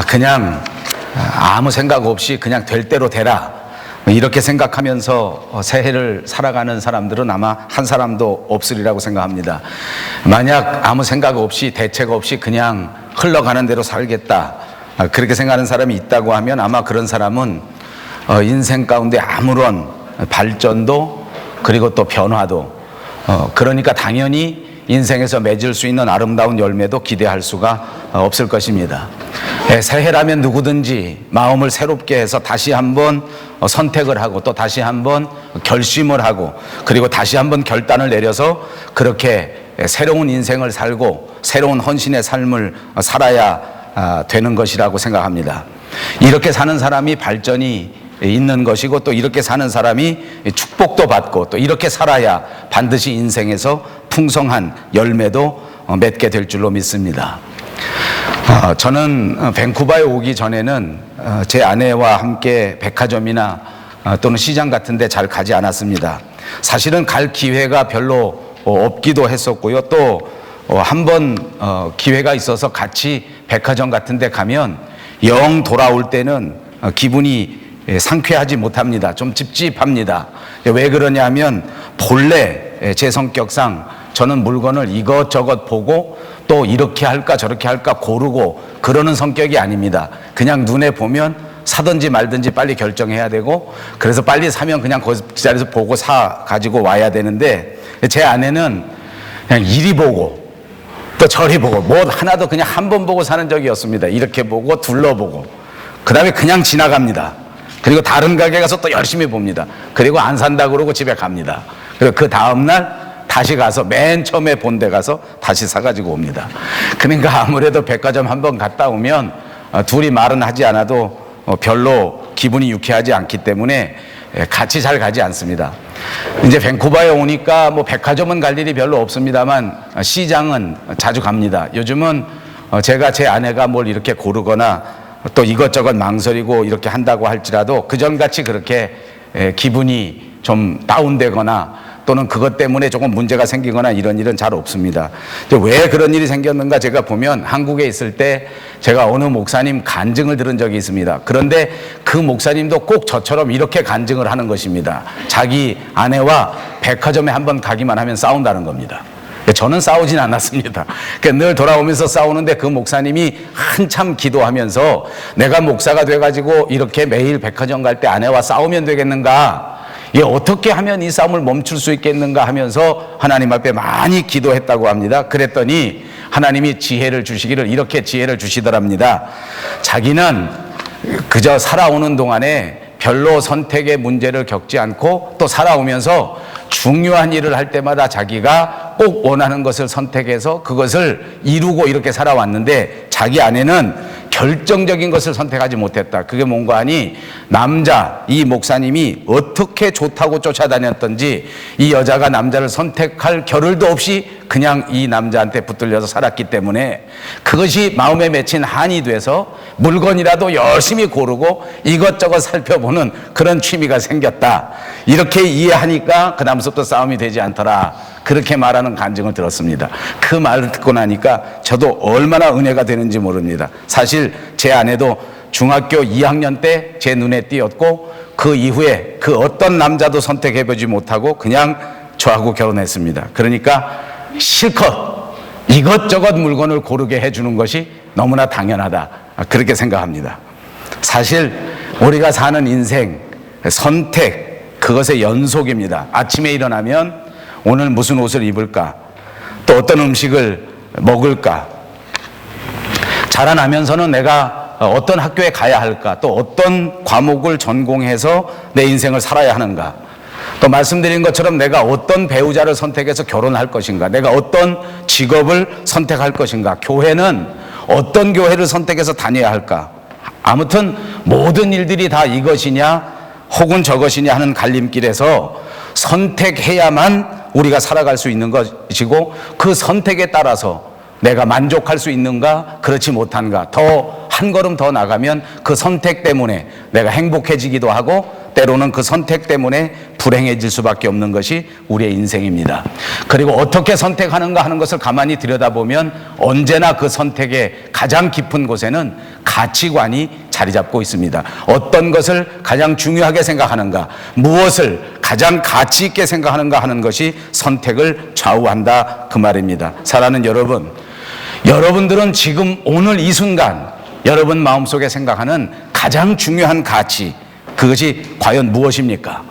그냥 아무 생각 없이 그냥 될 대로 되라, 이렇게 생각하면서 새해를 살아가는 사람들은 아마 한 사람도 없으리라고 생각합니다. 만약 아무 생각 없이 대책 없이 그냥 흘러가는 대로 살겠다, 그렇게 생각하는 사람이 있다고 하면 아마 그런 사람은 인생 가운데 아무런 발전도 그리고 또 변화도, 그러니까 당연히 인생에서 맺을 수 있는 아름다운 열매도 기대할 수가 없을 것입니다. 새해라면 누구든지 마음을 새롭게 해서 다시 한번 선택을 하고 또 다시 한번 결심을 하고 그리고 다시 한번 결단을 내려서 그렇게 새로운 인생을 살고 새로운 헌신의 삶을 살아야 되는 것이라고 생각합니다. 이렇게 사는 사람이 발전이 있는 것이고 또 이렇게 사는 사람이 축복도 받고 또 이렇게 살아야 반드시 인생에서 풍성한 열매도 맺게 될 줄로 믿습니다. 저는 밴쿠버에 오기 전에는 제 아내와 함께 백화점이나 또는 시장 같은 데 잘 가지 않았습니다. 사실은 갈 기회가 별로 없기도 했었고요. 또 한 번 기회가 있어서 같이 백화점 같은 데 가면 영 돌아올 때는 기분이 상쾌하지 못합니다. 좀 찝찝합니다. 왜 그러냐 하면 본래 제 성격상 저는 물건을 이것저것 보고 또 이렇게 할까 저렇게 할까 고르고 그러는 성격이 아닙니다. 그냥 눈에 보면 사든지 말든지 빨리 결정해야 되고, 그래서 빨리 사면 그냥 그 자리에서 보고 사 가지고 와야 되는데, 제 아내는 그냥 이리 보고 또 저리 보고 뭐 하나도 그냥 한 번 보고 사는 적이 없습니다. 이렇게 보고 둘러보고 그 다음에 그냥 지나갑니다. 그리고 다른 가게 가서 또 열심히 봅니다. 그리고 안 산다 그러고 집에 갑니다. 그리고 그 다음날 다시 가서 맨 처음에 본 데 가서 다시 사가지고 옵니다. 그러니까 아무래도 백화점 한번 갔다 오면 둘이 말은 하지 않아도 별로 기분이 유쾌하지 않기 때문에 같이 잘 가지 않습니다. 이제 밴쿠버에 오니까 뭐 백화점은 갈 일이 별로 없습니다만 시장은 자주 갑니다. 요즘은 제가 제 아내가 뭘 이렇게 고르거나 또 이것저것 망설이고 이렇게 한다고 할지라도 그전같이 그렇게 기분이 좀 다운되거나 또는 그것 때문에 조금 문제가 생기거나 이런 일은 잘 없습니다. 왜 그런 일이 생겼는가 제가 보면 한국에 있을 때 제가 어느 목사님 간증을 들은 적이 있습니다. 그런데 그 목사님도 꼭 저처럼 이렇게 간증을 하는 것입니다. 자기 아내와 백화점에 한번 가기만 하면 싸운다는 겁니다. 저는 싸우진 않았습니다. 늘 돌아오면서 싸우는데 그 목사님이 한참 기도하면서 내가 목사가 돼가지고 이렇게 매일 백화점 갈 때 아내와 싸우면 되겠는가, 어떻게 하면 이 싸움을 멈출 수 있겠는가 하면서 하나님 앞에 많이 기도했다고 합니다. 그랬더니 하나님이 지혜를 주시기를 이렇게 지혜를 주시더랍니다. 자기는 그저 살아오는 동안에 별로 선택의 문제를 겪지 않고 또 살아오면서 중요한 일을 할 때마다 자기가 꼭 원하는 것을 선택해서 그것을 이루고 이렇게 살아왔는데 자기 아내는 결정적인 것을 선택하지 못했다. 그게 뭔가 하니 남자, 이 목사님이 어떻게 좋다고 쫓아다녔던지 이 여자가 남자를 선택할 겨를도 없이 그냥 이 남자한테 붙들려서 살았기 때문에 그것이 마음에 맺힌 한이 돼서 물건이라도 열심히 고르고 이것저것 살펴보는 그런 취미가 생겼다. 이렇게 이해하니까 그 다음부터 싸움이 되지 않더라. 그렇게 말하는 간증을 들었습니다. 그 말을 듣고 나니까 저도 얼마나 은혜가 되는지 모릅니다. 사실 제 아내도 중학교 2학년 때 제 눈에 띄었고 그 이후에 그 어떤 남자도 선택해보지 못하고 그냥 저하고 결혼했습니다. 그러니까 실컷 이것저것 물건을 고르게 해주는 것이 너무나 당연하다, 그렇게 생각합니다. 사실 우리가 사는 인생 선택, 그것의 연속입니다. 아침에 일어나면 오늘 무슨 옷을 입을까, 또 어떤 음식을 먹을까, 자라나면서는 내가 어떤 학교에 가야 할까, 또 어떤 과목을 전공해서 내 인생을 살아야 하는가, 또 말씀드린 것처럼 내가 어떤 배우자를 선택해서 결혼할 것인가, 내가 어떤 직업을 선택할 것인가, 교회는 어떤 교회를 선택해서 다녀야 할까, 아무튼 모든 일들이 다 이것이냐 혹은 저것이냐 하는 갈림길에서 선택해야만 우리가 살아갈 수 있는 것이고, 그 선택에 따라서 내가 만족할 수 있는가 그렇지 못한가, 더 한 걸음 더 나가면 그 선택 때문에 내가 행복해지기도 하고 때로는 그 선택 때문에 불행해질 수밖에 없는 것이 우리의 인생입니다. 그리고 어떻게 선택하는가 하는 것을 가만히 들여다보면 언제나 그 선택의 가장 깊은 곳에는 가치관이 자리 잡고 있습니다. 어떤 것을 가장 중요하게 생각하는가, 무엇을 가장 가치 있게 생각하는가 하는 것이 선택을 좌우한다, 그 말입니다. 사랑하는 여러분, 여러분들은 지금 오늘 이 순간 여러분 마음속에 생각하는 가장 중요한 가치, 그것이 과연 무엇입니까?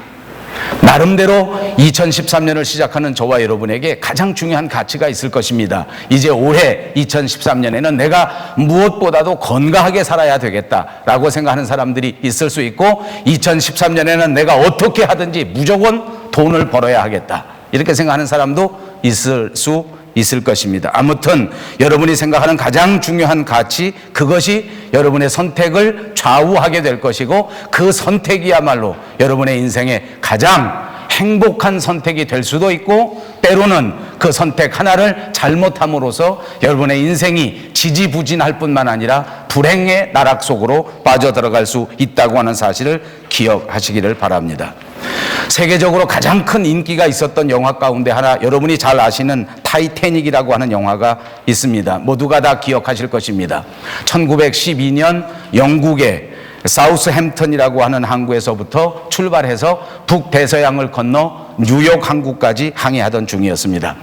나름대로 2013년을 시작하는 저와 여러분에게 가장 중요한 가치가 있을 것입니다. 이제 올해 2013년에는 내가 무엇보다도 건강하게 살아야 되겠다라고 생각하는 사람들이 있을 수 있고, 2013년에는 내가 어떻게 하든지 무조건 돈을 벌어야 하겠다, 이렇게 생각하는 사람도 있을 수 있을 것입니다. 아무튼 여러분이 생각하는 가장 중요한 가치, 그것이 여러분의 선택을 좌우하게 될 것이고, 그 선택이야말로 여러분의 인생의 가장 행복한 선택이 될 수도 있고, 때로는 그 선택 하나를 잘못함으로써 여러분의 인생이 지지부진할 뿐만 아니라 불행의 나락 속으로 빠져들어갈 수 있다고 하는 사실을 기억하시기를 바랍니다. 세계적으로 가장 큰 인기가 있었던 영화 가운데 하나, 여러분이 잘 아시는 타이타닉이라고 하는 영화가 있습니다. 모두가 다 기억하실 것입니다. 1912년 영국의 사우스햄튼이라고 하는 항구에서부터 출발해서 북대서양을 건너 뉴욕 항구까지 항해하던 중이었습니다.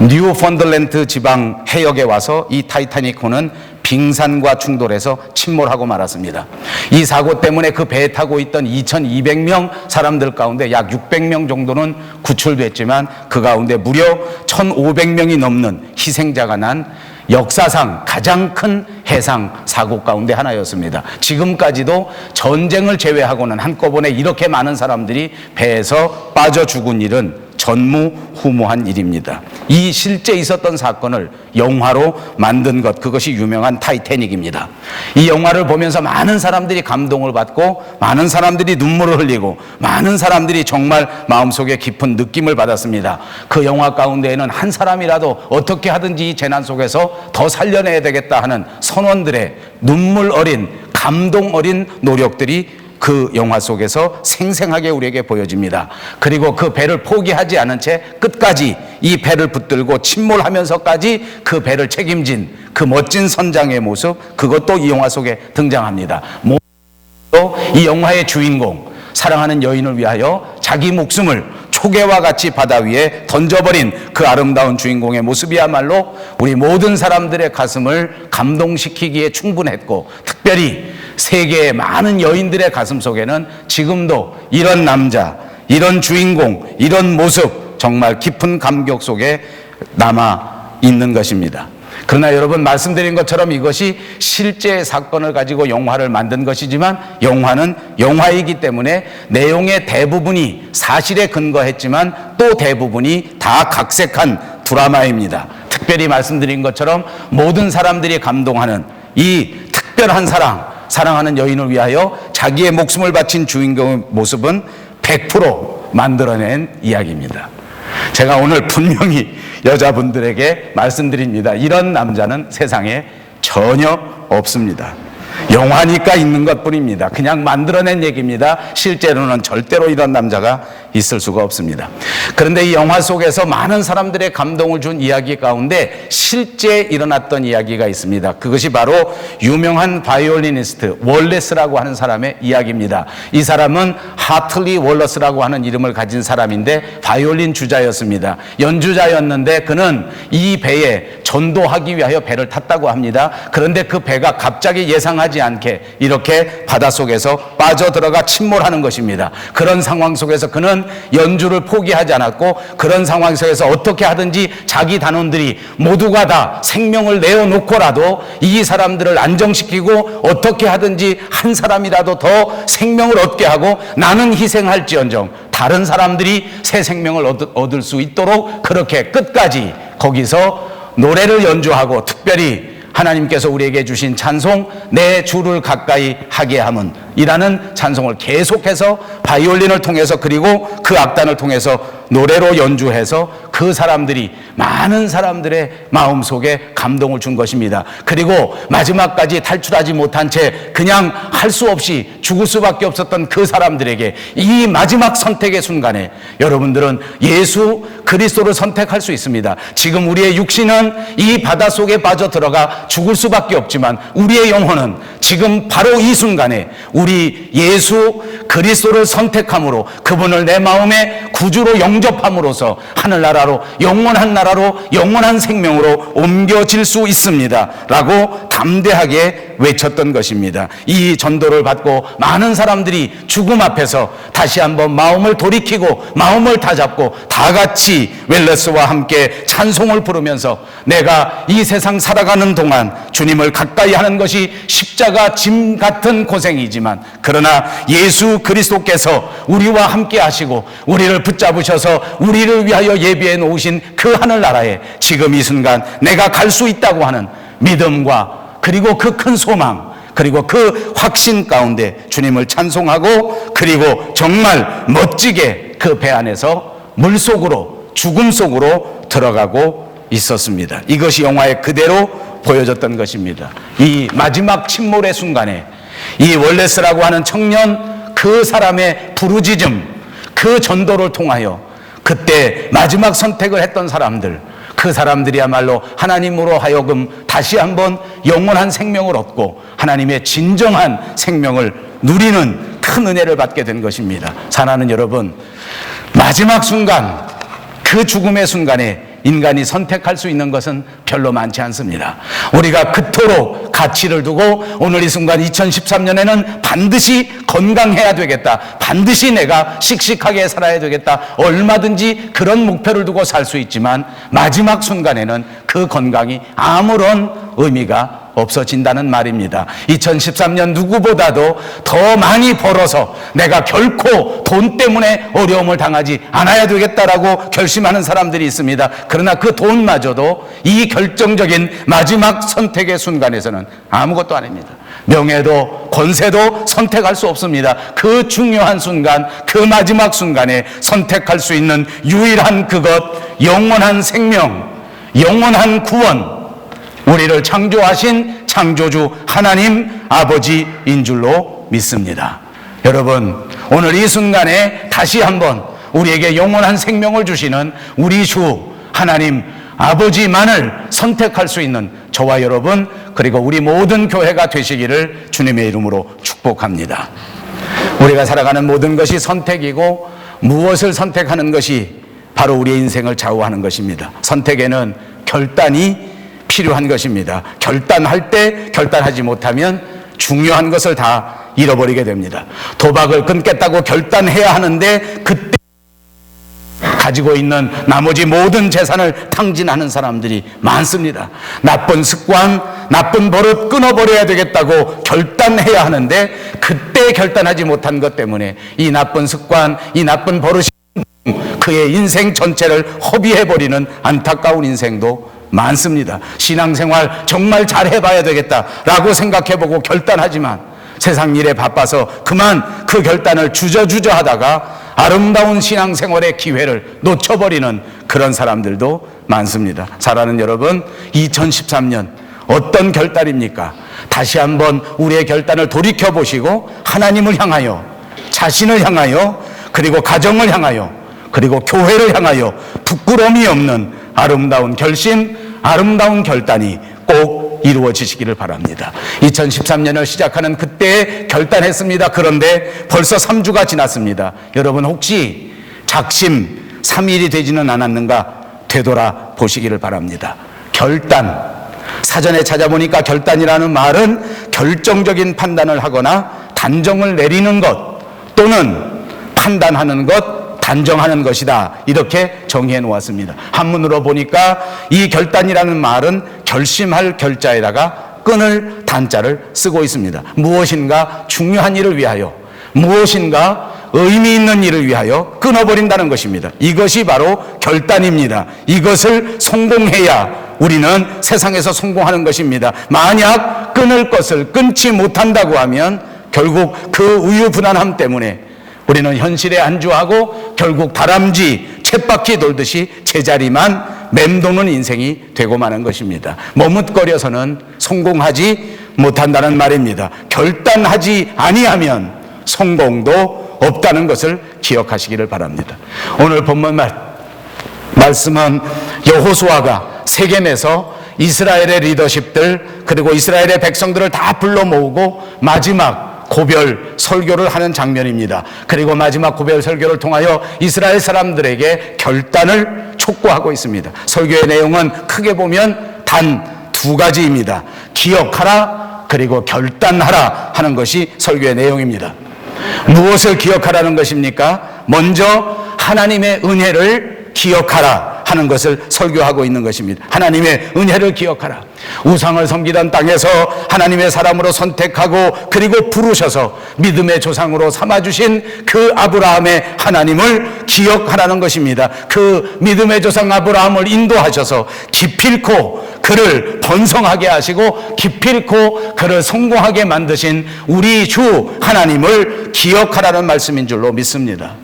뉴펀들랜드 지방 해역에 와서 이 타이타닉호는 빙산과 충돌해서 침몰하고 말았습니다. 이 사고 때문에 그 배에 타고 있던 2200명 사람들 가운데 약 600명 정도는 구출됐지만, 그 가운데 무려 1500명이 넘는 희생자가 난 역사상 가장 큰 해상 사고 가운데 하나였습니다. 지금까지도 전쟁을 제외하고는 한꺼번에 이렇게 많은 사람들이 배에서 빠져 죽은 일은 전무후무한 일입니다. 이 실제 있었던 사건을 영화로 만든 것, 그것이 유명한 타이타닉입니다. 이 영화를 보면서 많은 사람들이 감동을 받고, 많은 사람들이 눈물을 흘리고, 많은 사람들이 정말 마음속에 깊은 느낌을 받았습니다. 그 영화 가운데에는 한 사람이라도 어떻게 하든지 이 재난 속에서 더 살려내야 되겠다 하는 선원들의 눈물 어린, 감동 어린 노력들이 그 영화 속에서 생생하게 우리에게 보여집니다. 그리고 그 배를 포기하지 않은 채 끝까지 이 배를 붙들고 침몰하면서까지 그 배를 책임진 그 멋진 선장의 모습, 그것도 이 영화 속에 등장합니다. 또 이 영화의 주인공, 사랑하는 여인을 위하여 자기 목숨을 초계와 같이 바다 위에 던져버린 그 아름다운 주인공의 모습이야말로 우리 모든 사람들의 가슴을 감동시키기에 충분했고, 특별히 세계의 많은 여인들의 가슴 속에는 지금도 이런 남자, 이런 주인공, 이런 모습, 정말 깊은 감격 속에 남아 있는 것입니다. 그러나 여러분, 말씀드린 것처럼 이것이 실제 사건을 가지고 영화를 만든 것이지만, 영화는 영화이기 때문에 내용의 대부분이 사실에 근거했지만 또 대부분이 다 각색한 드라마입니다. 특별히 말씀드린 것처럼 모든 사람들이 감동하는 이 특별한 사랑하는 여인을 위하여 자기의 목숨을 바친 주인공의 모습은 100% 만들어낸 이야기입니다. 제가 오늘 분명히 여자분들에게 말씀드립니다. 이런 남자는 세상에 전혀 없습니다. 영화니까 있는 것뿐입니다. 그냥 만들어낸 얘기입니다. 실제로는 절대로 이런 남자가 있을 수가 없습니다. 그런데 이 영화 속에서 많은 사람들의 감동을 준 이야기 가운데 실제 일어났던 이야기가 있습니다. 그것이 바로 유명한 바이올리니스트 월레스라고 하는 사람의 이야기입니다. 이 사람은 하틀리 월러스라고 하는 이름을 가진 사람인데 바이올린 주자였습니다. 연주자였는데 그는 이 배에 전도하기 위하여 배를 탔다고 합니다. 그런데 그 배가 갑자기 예상하지 않게 이렇게 바닷속에서 빠져들어가 침몰하는 것입니다. 그런 상황 속에서 그는 연주를 포기하지 않았고, 그런 상황 속에서 어떻게 하든지 자기 단원들이 모두가 다 생명을 내어놓고라도 이 사람들을 안정시키고 어떻게 하든지 한 사람이라도 더 생명을 얻게 하고, 나는 희생할지언정 다른 사람들이 새 생명을 얻을 수 있도록 그렇게 끝까지 거기서 노래를 연주하고, 특별히 하나님께서 우리에게 주신 찬송 내 주를 가까이 하게 함은 이라는 찬송을 계속해서 바이올린을 통해서, 그리고 그 악단을 통해서 노래로 연주해서 그 사람들이 많은 사람들의 마음속에 감동을 준 것입니다. 그리고 마지막까지 탈출하지 못한 채 그냥 할 수 없이 죽을 수밖에 없었던 그 사람들에게 이 마지막 선택의 순간에 여러분들은 예수 그리스도를 선택할 수 있습니다. 지금 우리의 육신은 이 바다 속에 빠져들어가 죽을 수밖에 없지만 우리의 영혼은 지금 바로 이 순간에 우리 예수 그리스도를 선택함으로 그분을 내 마음의 구주로 영접함으로써 하늘나라로 영원한 나라로 영원한 생명으로 옮겨질 수 있습니다 라고 담대하게 외쳤던 것입니다. 이 전도를 받고 많은 사람들이 죽음 앞에서 다시 한번 마음을 돌이키고 마음을 다잡고 다 같이 웰레스와 함께 찬송을 부르면서 내가 이 세상 살아가는 동안 주님을 가까이 하는 것이 십자가 짐 같은 고생이지만 그러나 예수 그리스도께서 우리와 함께 하시고 우리를 붙잡으셔서 우리를 위하여 예비해 놓으신 그 하늘나라에 지금 이 순간 내가 갈 수 있다고 하는 믿음과 그리고 그 큰 소망 그리고 그 확신 가운데 주님을 찬송하고 그리고 정말 멋지게 그 배 안에서 물속으로 죽음 속으로 들어가고 있었습니다. 이것이 영화에 그대로 보여졌던 것입니다. 이 마지막 침몰의 순간에 이 월레스라고 하는 청년 그 사람의 부르짖음 그 전도를 통하여 그때 마지막 선택을 했던 사람들 그 사람들이야말로 하나님으로 하여금 다시 한번 영원한 생명을 얻고 하나님의 진정한 생명을 누리는 큰 은혜를 받게 된 것입니다. 사랑하는 여러분, 마지막 순간 그 죽음의 순간에 인간이 선택할 수 있는 것은 별로 많지 않습니다. 우리가 그토록 가치를 두고 오늘 이 순간 2013년에는 반드시 건강해야 되겠다, 반드시 내가 씩씩하게 살아야 되겠다, 얼마든지 그런 목표를 두고 살 수 있지만 마지막 순간에는 그 건강이 아무런 의미가 없어진다는 말입니다. 2013년 누구보다도 더 많이 벌어서 내가 결코 돈 때문에 어려움을 당하지 않아야 되겠다라고 결심하는 사람들이 있습니다. 그러나 그 돈마저도 이 결정적인 마지막 선택의 순간에서는 아무것도 아닙니다. 명예도 권세도 선택할 수 없습니다. 그 중요한 순간, 그 마지막 순간에 선택할 수 있는 유일한 그것, 영원한 생명, 영원한 구원, 우리를 창조하신 창조주 하나님 아버지인 줄로 믿습니다. 여러분, 오늘 이 순간에 다시 한번 우리에게 영원한 생명을 주시는 우리 주 하나님 아버지만을 선택할 수 있는 저와 여러분 그리고 우리 모든 교회가 되시기를 주님의 이름으로 축복합니다. 우리가 살아가는 모든 것이 선택이고 무엇을 선택하는 것이 바로 우리의 인생을 좌우하는 것입니다. 선택에는 결단이 필요한 것입니다. 결단할 때 결단하지 못하면 중요한 것을 다 잃어버리게 됩니다. 도박을 끊겠다고 결단해야 하는데 그때 가지고 있는 나머지 모든 재산을 탕진하는 사람들이 많습니다. 나쁜 습관, 나쁜 버릇 끊어버려야 되겠다고 결단해야 하는데 그때 결단하지 못한 것 때문에 이 나쁜 습관, 이 나쁜 버릇이 그의 인생 전체를 허비해버리는 안타까운 인생도 많습니다. 신앙생활 정말 잘 해봐야 되겠다라고 생각해보고 결단하지만 세상 일에 바빠서 그만 그 결단을 주저주저 하다가 아름다운 신앙생활의 기회를 놓쳐버리는 그런 사람들도 많습니다. 사랑하는 여러분, 2013년 어떤 결단입니까? 다시 한번 우리의 결단을 돌이켜보시고 하나님을 향하여, 자신을 향하여, 그리고 가정을 향하여, 그리고 교회를 향하여 부끄러움이 없는 아름다운 결심, 아름다운 결단이 꼭 이루어지시기를 바랍니다. 2013년을 시작하는 그때에 결단했습니다. 그런데 벌써 3주가 지났습니다. 여러분 혹시 작심 3일이 되지는 않았는가 되돌아 보시기를 바랍니다. 결단, 사전에 찾아보니까 결단이라는 말은 결정적인 판단을 하거나 단정을 내리는 것 또는 판단하는 것, 단정하는 것이다, 이렇게 정의해 놓았습니다. 한문으로 보니까 이 결단이라는 말은 결심할 결자에다가 끊을 단자를 쓰고 있습니다. 무엇인가 중요한 일을 위하여, 무엇인가 의미 있는 일을 위하여 끊어버린다는 것입니다. 이것이 바로 결단입니다. 이것을 성공해야 우리는 세상에서 성공하는 것입니다. 만약 끊을 것을 끊지 못한다고 하면 결국 그 우유부단함 때문에 우리는 현실에 안주하고 결국 다람쥐 쳇바퀴 돌듯이 제자리만 맴도는 인생이 되고 마는 것입니다. 머뭇거려서는 성공하지 못한다는 말입니다. 결단하지 아니하면 성공도 없다는 것을 기억하시기를 바랍니다. 오늘 본문 말씀은 여호수아가 세겜에서 이스라엘의 리더십들 그리고 이스라엘의 백성들을 다 불러 모으고 마지막 고별 설교를 하는 장면입니다. 그리고 마지막 고별 설교를 통하여 이스라엘 사람들에게 결단을 촉구하고 있습니다. 설교의 내용은 크게 보면 단 두 가지입니다. 기억하라 그리고 결단하라 하는 것이 설교의 내용입니다. 무엇을 기억하라는 것입니까? 먼저 하나님의 은혜를 기억하라 하는 것을 설교하고 있는 것입니다. 하나님의 은혜를 기억하라. 우상을 섬기던 땅에서 하나님의 사람으로 선택하고 그리고 부르셔서 믿음의 조상으로 삼아주신 그 아브라함의 하나님을 기억하라는 것입니다. 그 믿음의 조상 아브라함을 인도하셔서 기필코 그를 번성하게 하시고 기필코 그를 성공하게 만드신 우리 주 하나님을 기억하라는 말씀인 줄로 믿습니다.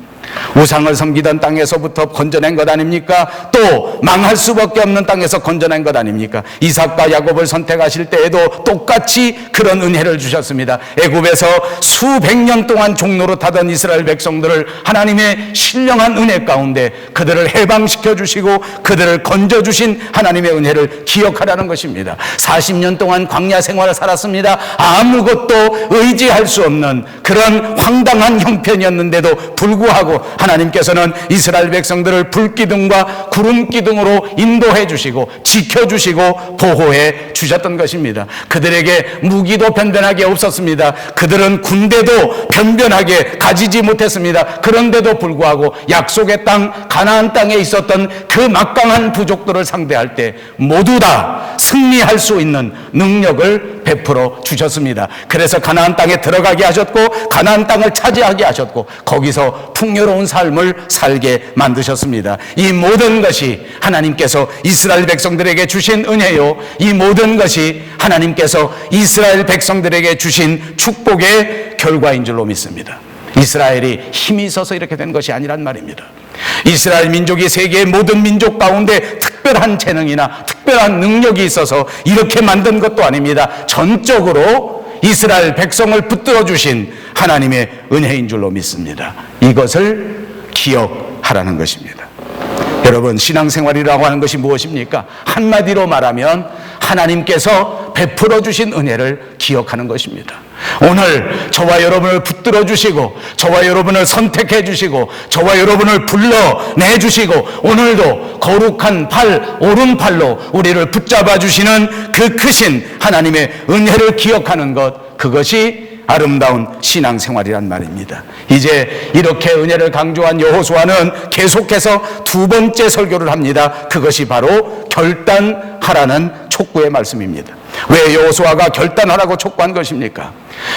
우상을 섬기던 땅에서부터 건져낸 것 아닙니까? 또 망할 수밖에 없는 땅에서 건져낸 것 아닙니까? 이삭과 야곱을 선택하실 때에도 똑같이 그런 은혜를 주셨습니다. 애굽에서 수백 년 동안 종로로 타던 이스라엘 백성들을 하나님의 신령한 은혜 가운데 그들을 해방시켜 주시고 그들을 건져 주신 하나님의 은혜를 기억하라는 것입니다. 40년 동안 광야 생활을 살았습니다. 아무것도 의지할 수 없는 그런 황당한 형편이었는데도 불구하고 하나님께서는 이스라엘 백성들을 불기둥과 구름기둥으로 인도해 주시고 지켜주시고 보호해 주셨던 것입니다. 그들에게 무기도 변변하게 없었습니다. 그들은 군대도 변변하게 가지지 못했습니다. 그런데도 불구하고 약속의 땅 가나안 땅에 있었던 그 막강한 부족들을 상대할 때 모두 다 승리할 수 있는 능력을 베풀어 주셨습니다. 그래서 가나안 땅에 들어가게 하셨고 가나안 땅을 차지하게 하셨고 거기서 풍요로운 삶을 살게 만드셨습니다. 이 모든 것이 하나님께서 이스라엘 백성들에게 주신 은혜요, 이 모든 것이 하나님께서 이스라엘 백성들에게 주신 축복의 결과인 줄로 믿습니다. 이스라엘이 힘이 있어서 이렇게 된 것이 아니란 말입니다. 이스라엘 민족이 세계의 모든 민족 가운데 특별한 재능이나 특별한 능력이 있어서 이렇게 만든 것도 아닙니다. 전적으로 이스라엘 백성을 붙들어 주신 하나님의 은혜인 줄로 믿습니다. 이것을 기억하라는 것입니다. 여러분, 신앙생활이라고 하는 것이 무엇입니까? 한마디로 말하면 하나님께서 베풀어 주신 은혜를 기억하는 것입니다. 오늘 저와 여러분을 붙들어 주시고 저와 여러분을 선택해 주시고 저와 여러분을 불러내 주시고 오늘도 거룩한 팔, 오른팔로 우리를 붙잡아 주시는 그 크신 하나님의 은혜를 기억하는 것, 그것이 아름다운 신앙생활이란 말입니다. 이제 이렇게 은혜를 강조한 여호수아는 계속해서 두 번째 설교를 합니다. 그것이 바로 결단하라는 촉구의 말씀입니다. 왜 여호수아가 결단하라고 촉구한 것입니까?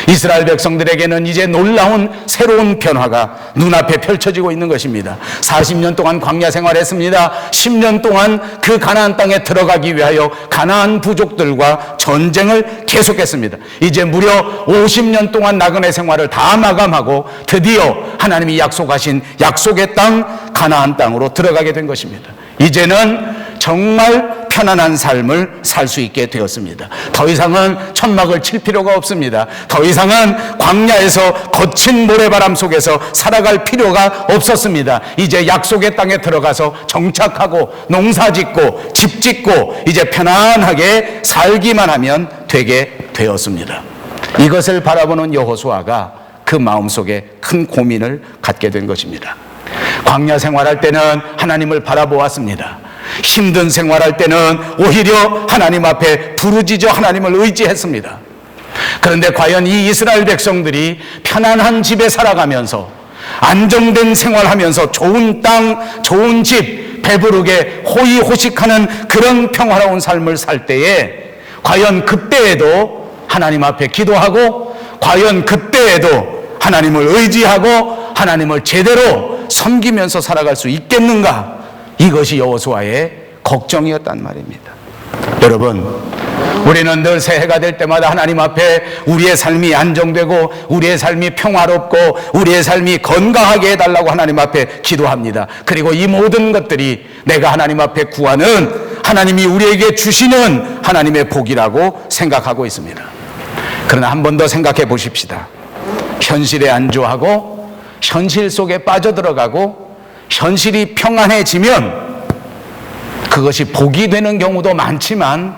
이스라엘 백성들에게는 이제 놀라운 새로운 변화가 눈앞에 펼쳐지고 있는 것입니다. 40년 동안 광야 생활했습니다. 10년 동안 그 가나안 땅에 들어가기 위하여 가나안 부족들과 전쟁을 계속했습니다. 이제 무려 50년 동안 나그네 생활을 다 마감하고 드디어 하나님이 약속하신 약속의 땅 가나안 땅으로 들어가게 된 것입니다. 이제는 정말 편안한 삶을 살 수 있게 되었습니다. 더 이상은 천막을 칠 필요가 없습니다. 더 이상은 광야에서 거친 모래바람 속에서 살아갈 필요가 없었습니다. 이제 약속의 땅에 들어가서 정착하고 농사짓고 집짓고 이제 편안하게 살기만 하면 되게 되었습니다. 이것을 바라보는 여호수아가 그 마음속에 큰 고민을 갖게 된 것입니다. 광야 생활할 때는 하나님을 바라보았습니다. 힘든 생활할 때는 오히려 하나님 앞에 부르짖어 하나님을 의지했습니다. 그런데 과연 이 이스라엘 백성들이 편안한 집에 살아가면서 안정된 생활하면서 좋은 땅, 좋은 집, 배부르게 호의호식하는 그런 평화로운 삶을 살 때에 과연 그때에도 하나님 앞에 기도하고 과연 그때에도 하나님을 의지하고 하나님을 제대로 섬기면서 살아갈 수 있겠는가? 이것이 여호수아의 걱정이었단 말입니다. 여러분, 우리는 늘 새해가 될 때마다 하나님 앞에 우리의 삶이 안정되고 우리의 삶이 평화롭고 우리의 삶이 건강하게 해달라고 하나님 앞에 기도합니다. 그리고 이 모든 것들이 내가 하나님 앞에 구하는, 하나님이 우리에게 주시는 하나님의 복이라고 생각하고 있습니다. 그러나 한 번 더 생각해 보십시다. 현실에 안주하고 현실 속에 빠져들어가고 현실이 평안해지면 그것이 복이 되는 경우도 많지만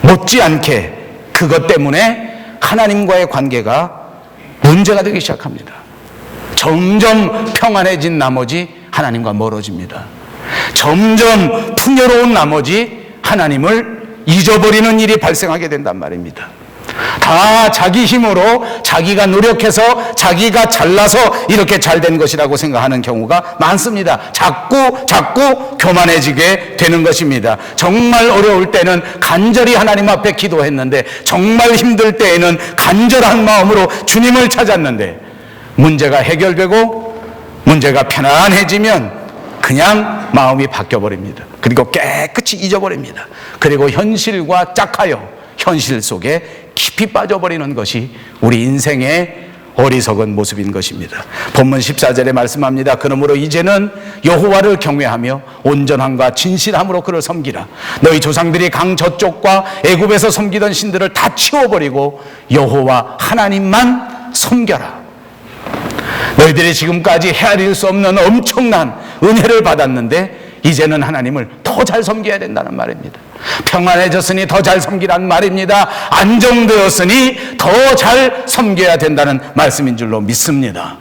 못지않게 그것 때문에 하나님과의 관계가 문제가 되기 시작합니다. 점점 평안해진 나머지 하나님과 멀어집니다. 점점 풍요로운 나머지 하나님을 잊어버리는 일이 발생하게 된단 말입니다. 다 자기 힘으로 자기가 노력해서 자기가 잘나서 이렇게 잘된 것이라고 생각하는 경우가 많습니다. 자꾸 교만해지게 되는 것입니다. 정말 어려울 때는 간절히 하나님 앞에 기도했는데, 정말 힘들 때에는 간절한 마음으로 주님을 찾았는데, 문제가 해결되고 문제가 편안해지면 그냥 마음이 바뀌어버립니다. 그리고 깨끗이 잊어버립니다. 그리고 현실과 짝하여 현실 속에 깊이 빠져버리는 것이 우리 인생의 어리석은 모습인 것입니다. 본문 14절에 말씀합니다. 그러므로 이제는 여호와를 경외하며 온전함과 진실함으로 그를 섬기라. 너희 조상들이 강 저쪽과 애굽에서 섬기던 신들을 다 치워버리고 여호와 하나님만 섬겨라. 너희들이 지금까지 헤아릴 수 없는 엄청난 은혜를 받았는데 이제는 하나님을 더 잘 섬겨야 된다는 말입니다. 평안해졌으니 더 잘 섬기란 말입니다. 안정되었으니 더 잘 섬겨야 된다는 말씀인 줄로 믿습니다.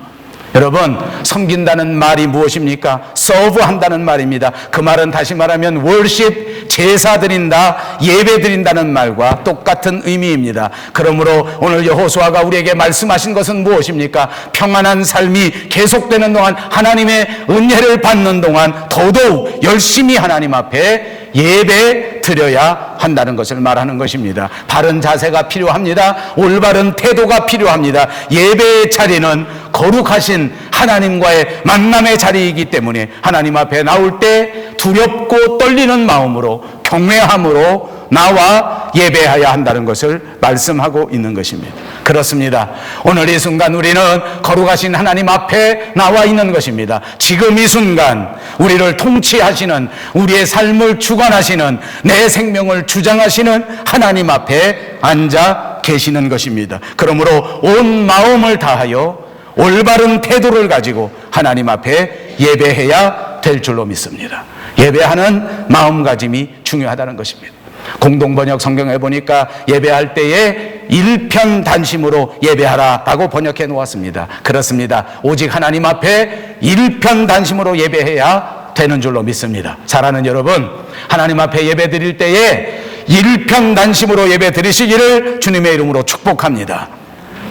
여러분, 섬긴다는 말이 무엇입니까? 서브 한다는 말입니다. 그 말은 다시 말하면 월십, 제사 드린다, 예배 드린다는 말과 똑같은 의미입니다. 그러므로 오늘 여호수아가 우리에게 말씀하신 것은 무엇입니까? 평안한 삶이 계속되는 동안, 하나님의 은혜를 받는 동안 더더욱 열심히 하나님 앞에 예배 드려야 한다는 것을 말하는 것입니다. 바른 자세가 필요합니다. 올바른 태도가 필요합니다. 예배의 자리는 거룩하신 하나님과의 만남의 자리이기 때문에 하나님 앞에 나올 때 두렵고 떨리는 마음으로, 경외함으로 나와 예배해야 한다는 것을 말씀하고 있는 것입니다. 그렇습니다. 오늘 이 순간 우리는 거룩하신 하나님 앞에 나와 있는 것입니다. 지금 이 순간 우리를 통치하시는, 우리의 삶을 주관하시는, 내 생명을 주장하시는 하나님 앞에 앉아 계시는 것입니다. 그러므로 온 마음을 다하여 올바른 태도를 가지고 하나님 앞에 예배해야 될 줄로 믿습니다. 예배하는 마음가짐이 중요하다는 것입니다. 공동번역 성경에 보니까 예배할 때에 일편단심으로 예배하라라고 번역해 놓았습니다. 그렇습니다. 오직 하나님 앞에 일편단심으로 예배해야 되는 줄로 믿습니다. 사랑하는 여러분, 하나님 앞에 예배 드릴 때에 일편단심으로 예배 드리시기를 주님의 이름으로 축복합니다.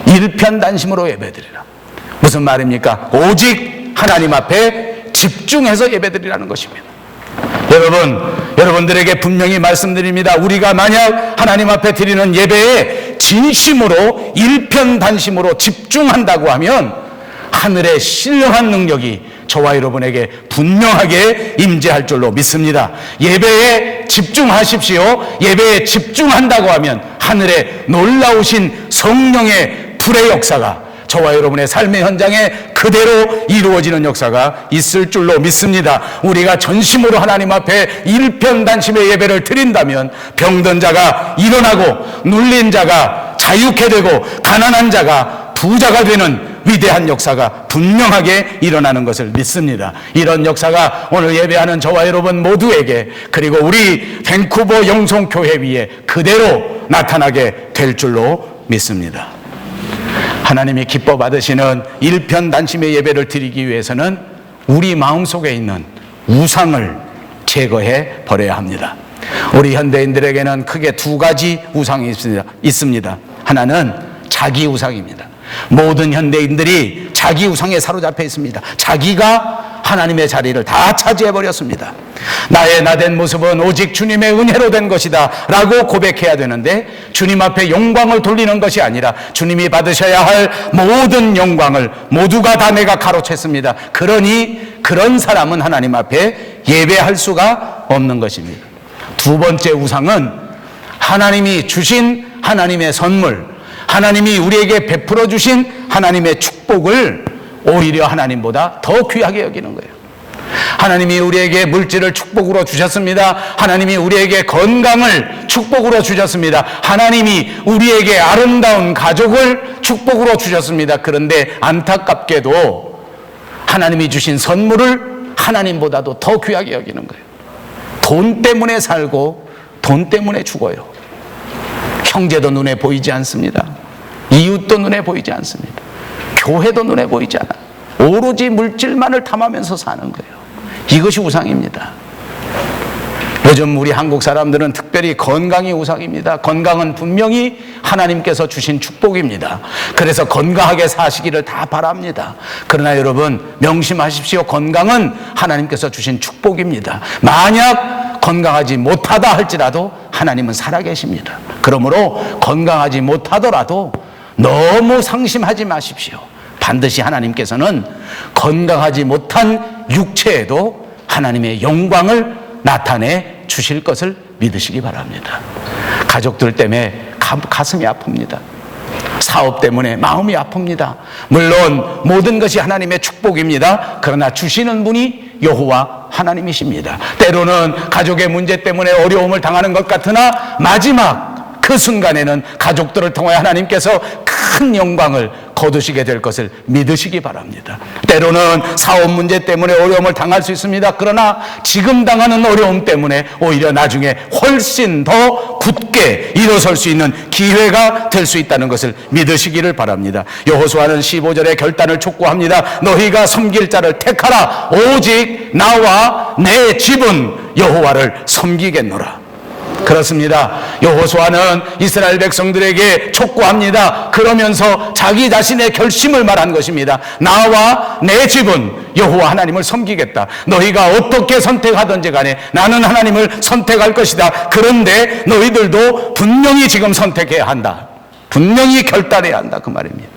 일편단심으로 예배 드리라. 무슨 말입니까? 오직 하나님 앞에 집중해서 예배 드리라는 것입니다. 여러분들에게 분명히 말씀드립니다. 우리가 만약 하나님 앞에 드리는 예배에 진심으로 일편단심으로 집중한다고 하면 하늘의 신령한 능력이 저와 여러분에게 분명하게 임재할 줄로 믿습니다. 예배에 집중하십시오. 예배에 집중한다고 하면 하늘의 놀라우신 성령의 불의 역사가 저와 여러분의 삶의 현장에 그대로 이루어지는 역사가 있을 줄로 믿습니다. 우리가 전심으로 하나님 앞에 일편단심의 예배를 드린다면 병든 자가 일어나고, 눌린 자가 자유케 되고, 가난한 자가 부자가 되는 위대한 역사가 분명하게 일어나는 것을 믿습니다. 이런 역사가 오늘 예배하는 저와 여러분 모두에게, 그리고 우리 밴쿠버 영성교회 위에 그대로 나타나게 될 줄로 믿습니다. 하나님이 기뻐 받으시는 일편단심의 예배를 드리기 위해서는 우리 마음속에 있는 우상을 제거해 버려야 합니다. 우리 현대인들에게는 크게 두 가지 우상이 있습니다. 하나는 자기 우상입니다. 모든 현대인들이 자기 우상에 사로잡혀 있습니다. 자기가 하나님의 자리를 다 차지해버렸습니다. 나의 나된 모습은 오직 주님의 은혜로 된 것이다 라고 고백해야 되는데, 주님 앞에 영광을 돌리는 것이 아니라 주님이 받으셔야 할 모든 영광을 모두가 다 내가 가로챘습니다. 그러니 그런 사람은 하나님 앞에 예배할 수가 없는 것입니다. 두 번째 우상은 하나님이 주신 하나님의 선물, 하나님이 우리에게 베풀어 주신 하나님의 축복을 오히려 하나님보다 더 귀하게 여기는 거예요. 하나님이 우리에게 물질을 축복으로 주셨습니다. 하나님이 우리에게 건강을 축복으로 주셨습니다. 하나님이 우리에게 아름다운 가족을 축복으로 주셨습니다. 그런데 안타깝게도 하나님이 주신 선물을 하나님보다도 더 귀하게 여기는 거예요. 돈 때문에 살고 돈 때문에 죽어요. 형제도 눈에 보이지 않습니다. 이웃도 눈에 보이지 않습니다. 교회도 눈에 보이지 않아요. 오로지 물질만을 탐하면서 사는 거예요. 이것이 우상입니다. 요즘 우리 한국 사람들은 특별히 건강이 우상입니다. 건강은 분명히 하나님께서 주신 축복입니다. 그래서 건강하게 사시기를 다 바랍니다. 그러나 여러분 명심하십시오. 건강은 하나님께서 주신 축복입니다. 만약 건강하지 못하다 할지라도 하나님은 살아계십니다. 그러므로 건강하지 못하더라도 너무 상심하지 마십시오. 반드시 하나님께서는 건강하지 못한 육체에도 하나님의 영광을 나타내 주실 것을 믿으시기 바랍니다. 가족들 때문에 가슴이 아픕니다. 사업 때문에 마음이 아픕니다. 물론 모든 것이 하나님의 축복입니다. 그러나 주시는 분이 여호와 하나님이십니다. 때로는 가족의 문제 때문에 어려움을 당하는 것 같으나 마지막 그 순간에는 가족들을 통해 하나님께서 큰 영광을 거두시게 될 것을 믿으시기 바랍니다. 때로는 사업 문제 때문에 어려움을 당할 수 있습니다. 그러나 지금 당하는 어려움 때문에 오히려 나중에 훨씬 더 굳게 일어설 수 있는 기회가 될 수 있다는 것을 믿으시기를 바랍니다. 여호수아는 15절에 결단을 촉구합니다. 너희가 섬길 자를 택하라. 오직 나와 내 집은 여호와를 섬기겠노라. 그렇습니다. 여호수아는 이스라엘 백성들에게 촉구합니다. 그러면서 자기 자신의 결심을 말한 것입니다. 나와 내 집은 여호와 하나님을 섬기겠다. 너희가 어떻게 선택하든지 간에 나는 하나님을 선택할 것이다. 그런데 너희들도 분명히 지금 선택해야 한다. 분명히 결단해야 한다. 그 말입니다.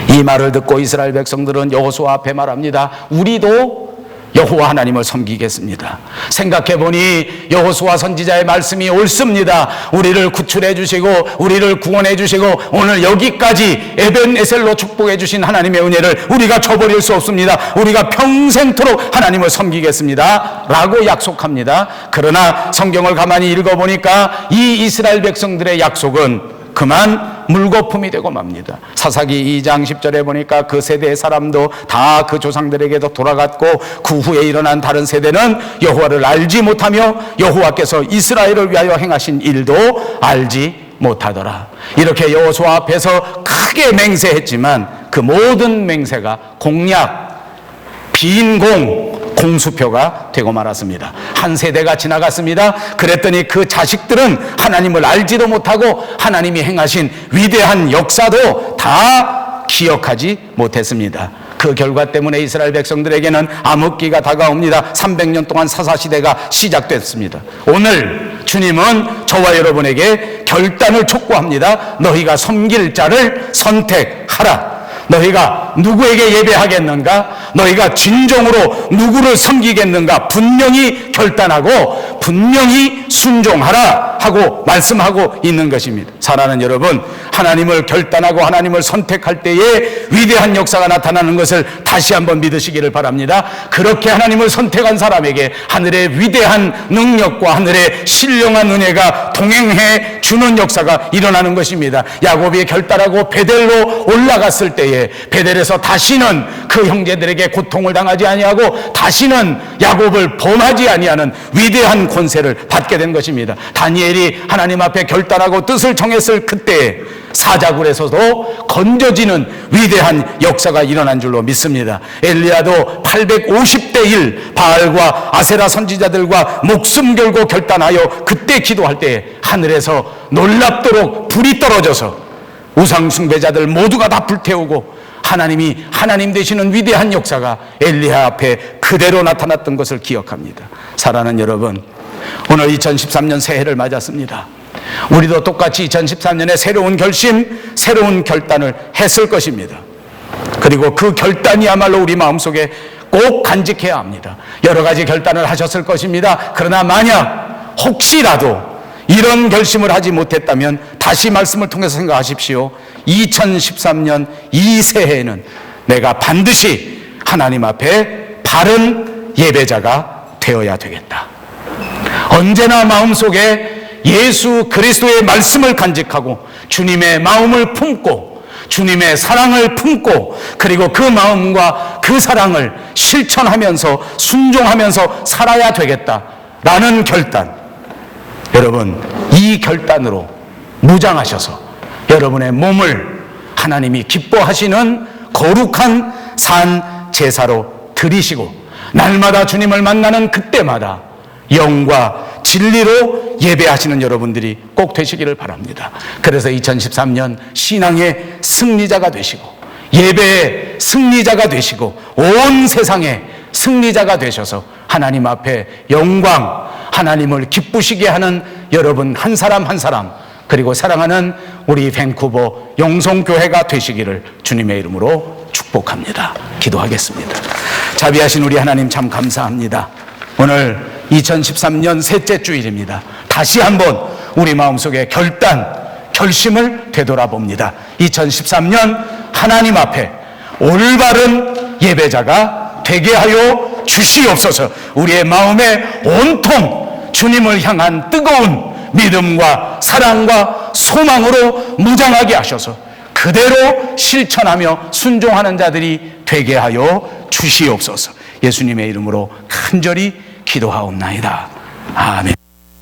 이 말을 듣고 이스라엘 백성들은 여호수아 앞에 말합니다. 우리도 여호와 하나님을 섬기겠습니다. 생각해보니 여호수아 선지자의 말씀이 옳습니다. 우리를 구출해 주시고 우리를 구원해 주시고 오늘 여기까지 에벤에셀로 축복해 주신 하나님의 은혜를 우리가 저버릴 수 없습니다. 우리가 평생토록 하나님을 섬기겠습니다 라고 약속합니다. 그러나 성경을 가만히 읽어보니까 이 이스라엘 백성들의 약속은 그만 물거품이 되고 맙니다. 사사기 2장 10절에 보니까 그 세대의 사람도 다 그 조상들에게도 돌아갔고 그 후에 일어난 다른 세대는 여호와를 알지 못하며 여호와께서 이스라엘을 위하여 행하신 일도 알지 못하더라. 이렇게 여호수아 앞에서 크게 맹세했지만 그 모든 맹세가 공약, 빈공, 공수표가 되고 말았습니다. 한 세대가 지나갔습니다. 그랬더니 그 자식들은 하나님을 알지도 못하고 하나님이 행하신 위대한 역사도 다 기억하지 못했습니다. 그 결과 때문에 이스라엘 백성들에게는 암흑기가 다가옵니다. 300년 동안 사사시대가 시작됐습니다. 오늘 주님은 저와 여러분에게 결단을 촉구합니다. 너희가 섬길 자를 선택하라. 너희가 누구에게 예배하겠는가? 너희가 진정으로 누구를 섬기겠는가? 분명히 결단하고 분명히 순종하라 하고 말씀하고 있는 것입니다. 사랑하는 여러분, 하나님을 결단하고 하나님을 선택할 때에 위대한 역사가 나타나는 것을 다시 한번 믿으시기를 바랍니다. 그렇게 하나님을 선택한 사람에게 하늘의 위대한 능력과 하늘의 신령한 은혜가 동행해 주는 역사가 일어나는 것입니다. 야곱이 결단하고 베델로 올라갔을 때에 베델에서 다시는 그 형제들에게 고통을 당하지 아니하고 다시는 야곱을 범하지 아니하는 위대한 권세를 받게 된 것입니다. 다니엘이 하나님 앞에 결단하고 뜻을 정했을 그때에 사자굴에서도 건져지는 위대한 역사가 일어난 줄로 믿습니다. 엘리야도 850대 1 바알과 아세라 선지자들과 목숨 걸고 결단하여 그때 기도할 때에 하늘에서 놀랍도록 불이 떨어져서 우상 숭배자들 모두가 다 불태우고 하나님이 하나님 되시는 위대한 역사가 엘리야 앞에 그대로 나타났던 것을 기억합니다. 사랑하는 여러분, 오늘 2013년 새해를 맞았습니다. 우리도 똑같이 2013년에 새로운 결심, 새로운 결단을 했을 것입니다. 그리고 그 결단이야말로 우리 마음속에 꼭 간직해야 합니다. 여러 가지 결단을 하셨을 것입니다. 그러나 만약 혹시라도 이런 결심을 하지 못했다면 다시 말씀을 통해서 생각하십시오. 2013년 이 새해에는 내가 반드시 하나님 앞에 바른 예배자가 되어야 되겠다. 언제나 마음속에 예수 그리스도의 말씀을 간직하고 주님의 마음을 품고 주님의 사랑을 품고 그리고 그 마음과 그 사랑을 실천하면서 순종하면서 살아야 되겠다라는 결단, 여러분 이 결단으로 무장하셔서 여러분의 몸을 하나님이 기뻐하시는 거룩한 산 제사로 드리시고 날마다 주님을 만나는 그때마다 영과 진리로 예배하시는 여러분들이 꼭 되시기를 바랍니다. 그래서 2013년 신앙의 승리자가 되시고 예배의 승리자가 되시고 온 세상의 승리자가 되셔서 하나님 앞에 영광, 하나님을 기쁘시게 하는 여러분 한 사람 한 사람 그리고 사랑하는 우리 밴쿠버 영성교회가 되시기를 주님의 이름으로 축복합니다. 기도하겠습니다. 자비하신 우리 하나님 참 감사합니다. 오늘 2013년 셋째 주일입니다. 다시 한번 우리 마음속에 결심을 되돌아봅니다. 2013년 하나님 앞에 올바른 예배자가 되게 하여 주시옵소서. 우리의 마음에 온통 주님을 향한 뜨거운 믿음과 사랑과 소망으로 무장하게 하셔서 그대로 실천하며 순종하는 자들이 되게 하여 주시옵소서. 예수님의 이름으로 간절히 기도하옵나이다. 아멘.